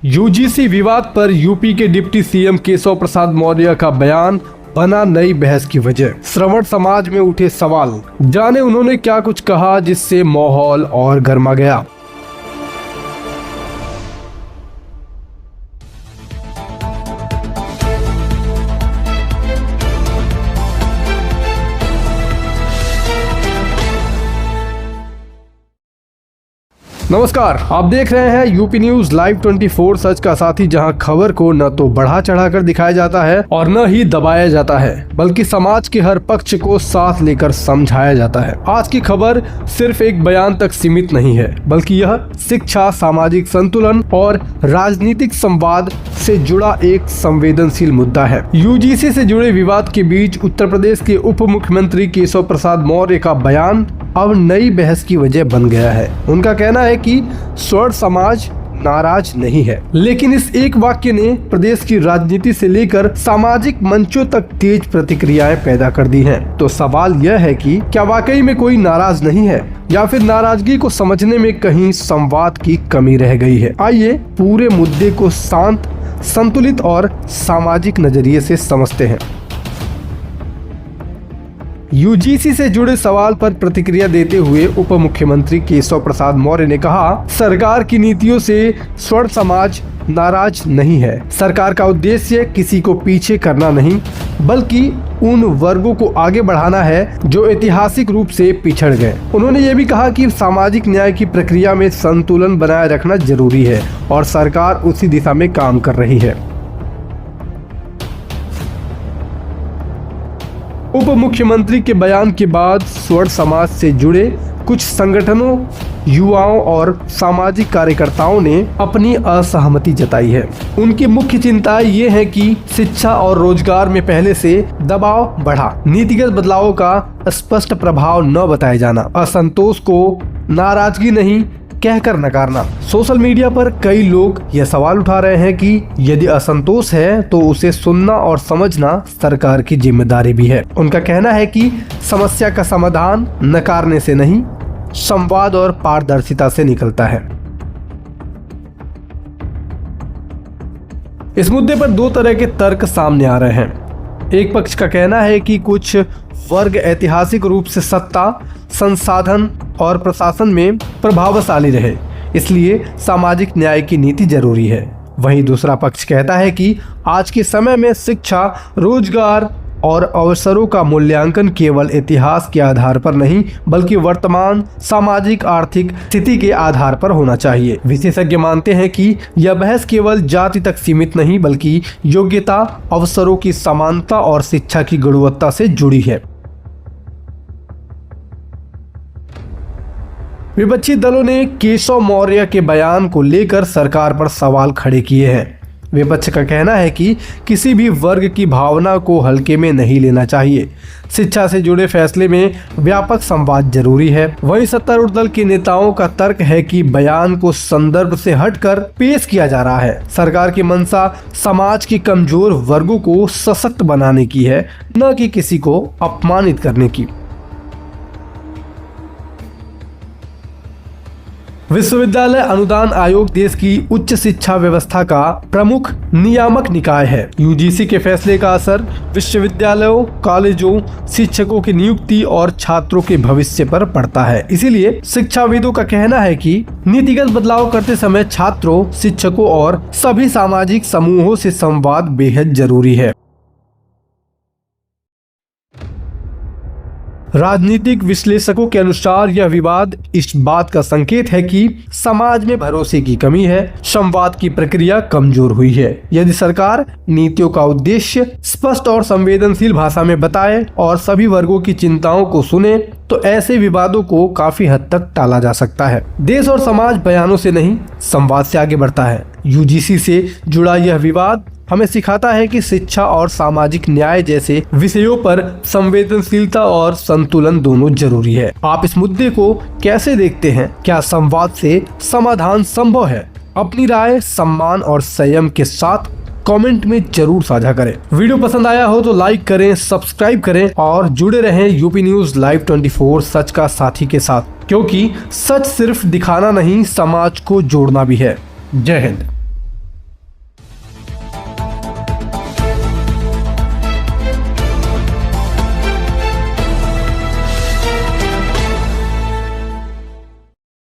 UGC विवाद पर UP के डिप्टी सीएम केशव प्रसाद मौर्य का बयान बना नई बहस की वजह। श्रवण समाज में उठे सवाल, जाने उन्होंने क्या कुछ कहा जिससे माहौल और गर्मा गया। नमस्कार, आप देख रहे हैं यूपी न्यूज लाइव 24 सच का साथी, जहां खबर को न तो बढ़ा चढ़ाकर दिखाया जाता है और न ही दबाया जाता है, बल्कि समाज के हर पक्ष को साथ लेकर समझाया जाता है। आज की खबर सिर्फ एक बयान तक सीमित नहीं है, बल्कि यह शिक्षा, सामाजिक संतुलन और राजनीतिक संवाद से जुड़ा एक संवेदनशील मुद्दा है। यूजीसी से जुड़े विवाद के बीच उत्तर प्रदेश के उप मुख्यमंत्री केशव प्रसाद मौर्य का बयान अब नई बहस की वजह बन गया है। उनका कहना है कि स्वर्ण समाज नाराज नहीं है, लेकिन इस एक वाक्य ने प्रदेश की राजनीति से लेकर सामाजिक मंचों तक तेज प्रतिक्रियाएं पैदा कर दी हैं। तो सवाल यह है कि क्या वाकई में कोई नाराज नहीं है, या फिर नाराजगी को समझने में कहीं संवाद की कमी रह गई है। आइए पूरे मुद्दे को शांत, संतुलित और सामाजिक नजरिए से समझते हैं। यूजीसी से जुड़े सवाल पर प्रतिक्रिया देते हुए उप मुख्यमंत्री केशव प्रसाद मौर्य ने कहा, सरकार की नीतियों से स्वर्ण समाज नाराज नहीं है। सरकार का उद्देश्य किसी को पीछे करना नहीं, बल्कि उन वर्गों को आगे बढ़ाना है जो ऐतिहासिक रूप से पिछड़ गए। उन्होंने ये भी कहा कि सामाजिक न्याय की प्रक्रिया में संतुलन बनाए रखना जरूरी है और सरकार उसी दिशा में काम कर रही है। उप मुख्यमंत्री के बयान के बाद स्वर्ण समाज से जुड़े कुछ संगठनों, युवाओं और सामाजिक कार्यकर्ताओं ने अपनी असहमति जताई है। उनकी मुख्य चिंता ये है कि शिक्षा और रोजगार में पहले से दबाव बढ़ा, नीतिगत बदलावों का स्पष्ट प्रभाव न बताए जाना, असंतोष को नाराजगी नहीं कहकर नकारना। सोशल मीडिया पर कई लोग यह सवाल उठा रहे हैं कि यदि असंतोष है तो उसे सुनना और समझना सरकार की जिम्मेदारी भी है। उनका कहना है कि समस्या का समाधान नकारने से नहीं, संवाद और पारदर्शिता से निकलता है। इस मुद्दे पर दो तरह के तर्क सामने आ रहे हैं। एक पक्ष का कहना है कि कुछ वर्ग ऐतिहासिक रूप से सत्ता, संसाधन और प्रशासन में प्रभावशाली रहे, इसलिए सामाजिक न्याय की नीति जरूरी है। वहीं दूसरा पक्ष कहता है कि आज के समय में शिक्षा, रोजगार और अवसरों का मूल्यांकन केवल इतिहास के आधार पर नहीं, बल्कि वर्तमान सामाजिक आर्थिक स्थिति के आधार पर होना चाहिए। विशेषज्ञ मानते हैं कि यह बहस केवल जाति तक सीमित नहीं, बल्कि योग्यता, अवसरों की समानता और शिक्षा की गुणवत्ता से जुड़ी है। विपक्षी दलों ने केशव मौर्य के बयान को लेकर सरकार पर सवाल खड़े किए हैं। विपक्ष का कहना है कि किसी भी वर्ग की भावना को हल्के में नहीं लेना चाहिए। शिक्षा से जुड़े फैसले में व्यापक संवाद जरूरी है। वहीं सत्तारूढ़ दल के नेताओं का तर्क है कि बयान को संदर्भ से हटकर पेश किया जा रहा है। सरकार की मंशा समाज के कमजोर वर्गों को सशक्त बनाने की है, न कि किसी को अपमानित करने की। विश्वविद्यालय अनुदान आयोग देश की उच्च शिक्षा व्यवस्था का प्रमुख नियामक निकाय है। यूजीसी के फैसले का असर विश्वविद्यालयों, कॉलेजों, शिक्षकों की नियुक्ति और छात्रों के भविष्य पर पड़ता है। इसीलिए शिक्षाविदों का कहना है कि नीतिगत बदलाव करते समय छात्रों, शिक्षकों और सभी सामाजिक समूहों से संवाद बेहद जरूरी है। राजनीतिक विश्लेषकों के अनुसार यह विवाद इस बात का संकेत है कि समाज में भरोसे की कमी है, संवाद की प्रक्रिया कमजोर हुई है। यदि सरकार नीतियों का उद्देश्य स्पष्ट और संवेदनशील भाषा में बताए और सभी वर्गों की चिंताओं को सुने, तो ऐसे विवादों को काफी हद तक टाला जा सकता है। देश और समाज बयानों से नहीं, संवाद से आगे बढ़ता है। यूजीसी से जुड़ा यह विवाद हमें सिखाता है कि शिक्षा और सामाजिक न्याय जैसे विषयों पर संवेदनशीलता और संतुलन दोनों जरूरी है। आप इस मुद्दे को कैसे देखते हैं? क्या संवाद से समाधान संभव है? अपनी राय सम्मान और संयम के साथ कमेंट में जरूर साझा करें। वीडियो पसंद आया हो तो लाइक करें, सब्सक्राइब करें और जुड़े रहें यूपी न्यूज लाइव 24 सच का साथी के साथ, क्योंकि सच सिर्फ दिखाना नहीं, समाज को जोड़ना भी है। जय हिंद।